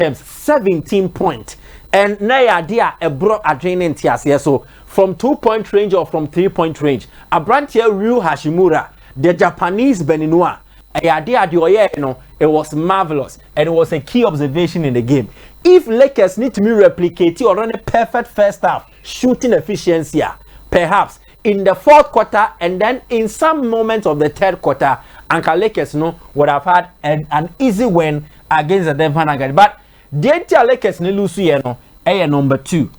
James 17 points. And now idea a broad adrenaline tias so from 2-point range or from 3-point range. Abrantia Ryu Hashimura, the Japanese Beninoa. It was marvelous and it was a key observation in the game. If Lakers need to replicate or run a perfect first half shooting efficiency, perhaps in the fourth quarter and then in some moments of the third quarter, Anka Lakers would have had an easy win against the Denver Nuggets. But the entire Lakers lose number 2.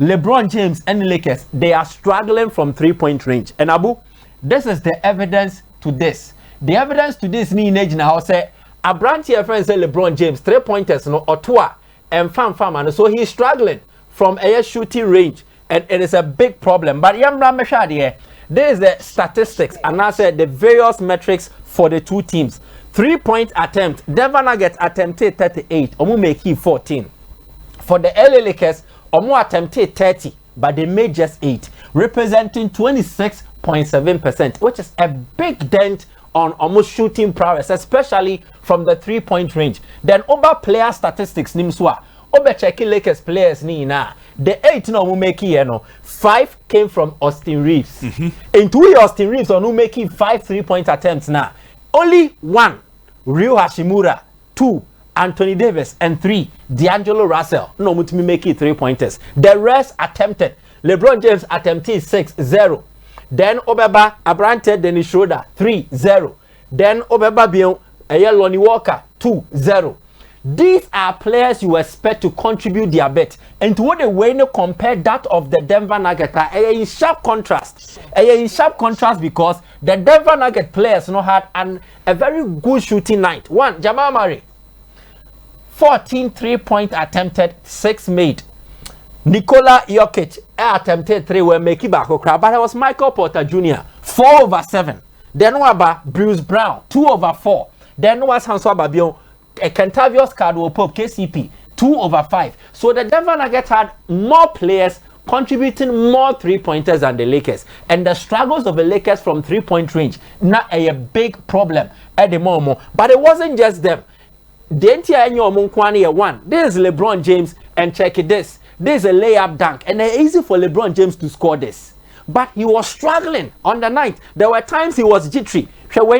LeBron James and the Lakers, they are struggling from 3-point range. And Abu, this is the evidence to this. The evidence to this in age now say a branch here friend say LeBron James 3-pointers or 2 and fam and so he's struggling from a shooting range and it is a big problem. But there is the statistics and I said the various metrics for the two teams. 3-point attempt, Denver Nuggets attempted 38, Omu make 14. For the LA Lakers, Omu attempted 30, but they made just 8, representing 26.7%, which is a big dent on almost shooting prowess, especially from the 3-point range. Then over player statistics, nimswa, over checking Lakers players ni na. The 8 no make 5 came from Austin Reeves. In 2 years, Austin Reeves on making 5 3-point attempts now. Only 1, Ryu Hashimura, 2, Anthony Davis, and 3, D'Angelo Russell. No, mutimi making 3-pointers. The rest attempted. LeBron James attempted 6-0. Then Obeba Abrante Dennis Schroeder 3-0. Then Obeba Bion Lonnie Walker 2-0. These are players you expect to contribute their bet. And to what the way you compare that of the Denver Nuggets in sharp contrast. In sharp contrast because the Denver Nuggets players had a very good shooting night. 1, Jamal Murray 14 3-point attempted, 6 made. Nikola Jokic attempted 3 were making back but it was Michael Porter Jr. 4/7. Then was Bruce Brown 2/4. Then was Hanso Babion Kentavious Caldwell Pope KCP 2/5. So the Denver Nuggets had more players contributing more 3-pointers than the Lakers, and the struggles of the Lakers from 3-point range not a big problem at the moment. But it wasn't just them. The entire one. This is LeBron James, and check this. This is a layup dunk, and it's easy for LeBron James to score this. But he was struggling on the night. There were times he was jittery.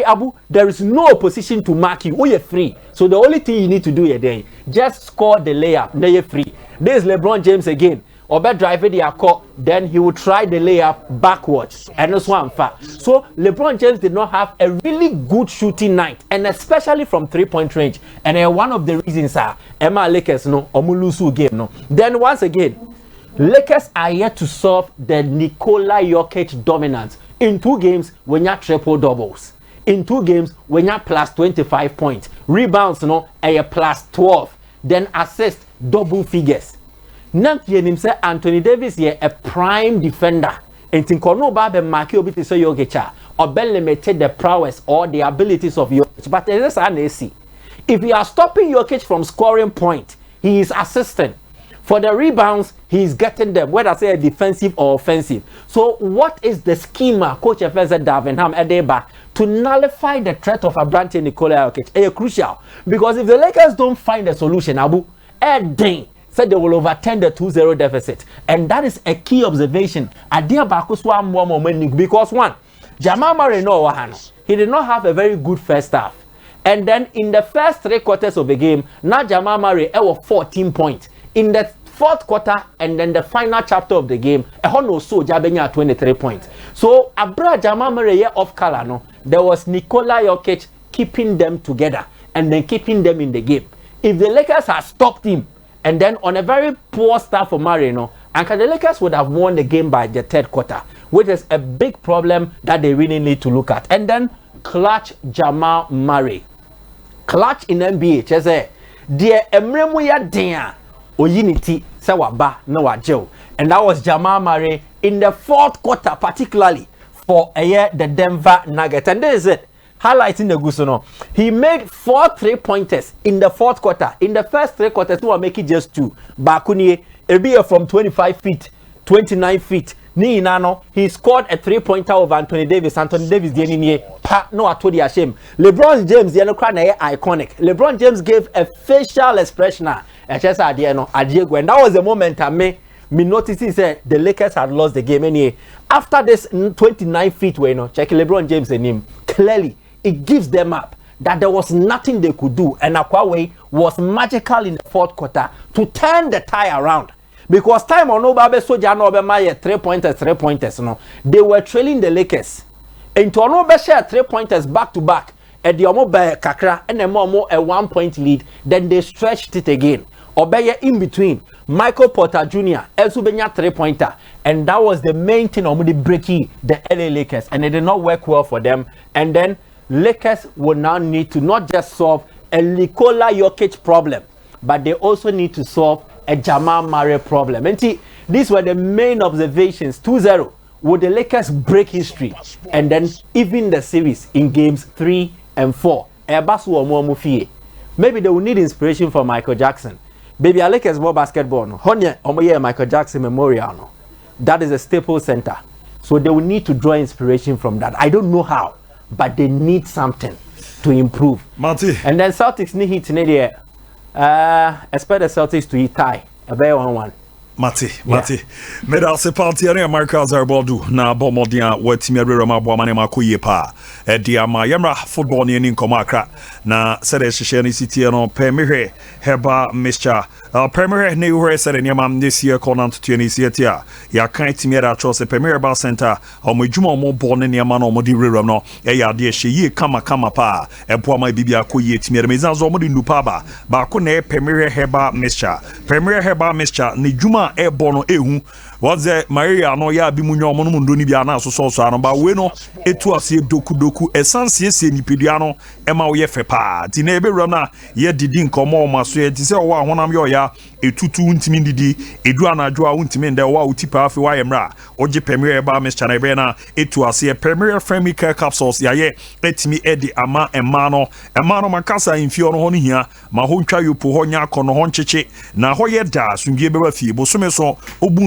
Abu, there is no opposition to mark you. You're free. So the only thing you need to do is just score the layup. Then you're free. This is LeBron James again. Obe drive the court, then he would try the layup backwards. And that's one fact. So LeBron James did not have a really good shooting night, and especially from 3-point range. And one of the reasons are Emma Lakers omulusu game. Then once again, Lakers are yet to solve the Nikola Jokic dominance. In 2 games, when you triple doubles. In 2 games, when you plus 25 points. Rebounds, a plus 12. Then assist double figures. Now, Anthony Davis is a prime defender. And Tinkono Babe Maki Obiti so Jokic or Ben limited the prowess or the abilities of Jokic. But it is an AC. If you are stopping Jokic from scoring point, he is assistant. For the rebounds, he is getting them, whether I say defensive or offensive. So, what is the schema Coach Efeze Davenham Edeba to nullify the threat of Abrante Nikola Jokic? It's crucial because if the Lakers don't find a solution, Abu, said they will overturn the 2-0 deficit. And that is a key observation. Because 1, Jamal Murray he did not have a very good first half. And then in the first 3 quarters of the game, now Jamal Murray was 14 points. In the fourth quarter and then the final chapter of the game, so Jabenya 23 points. So Abra Jamal Murray off color, there was Nikola Jokic keeping them together and then keeping them in the game. If the Lakers had stopped him, and then on a very poor start for Murray, and the Lakers would have won the game by the 3rd quarter, which is a big problem that they really need to look at. And then clutch Jamal Murray. Clutch in NBA, chese dear Emremuya Dea Oyiniti Sawaba no Wajel. And that was Jamal Murray in the 4th quarter, particularly for the Denver Nuggets. And this is it. Highlighting the Gusono. He made 4 3-pointers in the 4th quarter. In the first 3 quarters, he will make it just 2. Bakuni, a from 25 feet, 29 feet, Ni inano, he scored a 3-pointer over Anthony Davis. Anthony Davis didn't need pa no I told you shame. LeBron James the iconic. LeBron James gave a facial expression. And just idea no idea when that was the moment I me noticing said the Lakers had lost the game anyway. After this 29 feet way, check LeBron James and him. Clearly, it gives them up that there was nothing they could do, and Akwawe was magical in the fourth quarter to turn the tie around. Because time on Obabe Soja no Obema 3-pointers, no, they were trailing the Lakers. And to Onobe share 3-pointers back to back, at the Omobe Kakra and a more a 1-point lead, then they stretched it again. Obeye in between, Michael Porter Jr. Elsubenya 3-pointer, and that was the main thing on the breaking the LA Lakers, and it did not work well for them. And then Lakers will now need to not just solve a Nikola Jokic problem, but they also need to solve a Jamal Murray problem. And see, these were the main observations. 2-0, would the Lakers break history and then even the series in games 3 and 4? Maybe they will need inspiration from Michael Jackson. Baby, I Lakers ball basketball. No, Honye, Michael Jackson Memorial. No, that is a Staples Center. So they will need to draw inspiration from that. I don't know how, but they need something to improve. Marty. And then Celtics need hit in the expect the Celtics to hit tie. A very 1-1. Mati. Medal se party ane America Boadu na bomodia watimi rerama boamane makoye pa. Dia ma yamra football ni nkoma akra na sede hihye ni city no pemihwe heba mixture. Pemihwe ne hwe sede ni am this year corner to 20 city a. Ya kan timi ra cho se Pemihwe Bar Center omodwuma omo ball ne ma no omodi reram no ya de hye kama pa. Eboama bibia koye timi ra mezan zo omodi nupa ba ko na Pemihwe heba mixture. Pemihwe heba mixture ni dwuma ebono ehu waze Maria no ya bi munyo omo no mundo ni bia na so ano ba we no etu ase doku esanse ese nipedua no ema wo ye fe pa ti na ebewura na ye didi nkomo o maso ye ti se wo ahonam yo ya etutu ntimi didi edu anadwo a untimi nde wo utipa afi wa yemra oje Pemihwe Bar Mixture na ebe na etu ase Pemihwe Family Care Capsules ya ye etimi edi ama ema no makasa infio no ho no hia ma ho ntwa yopo ho nya akono ho ncheche na ho ye da sungie beba fie bo so obu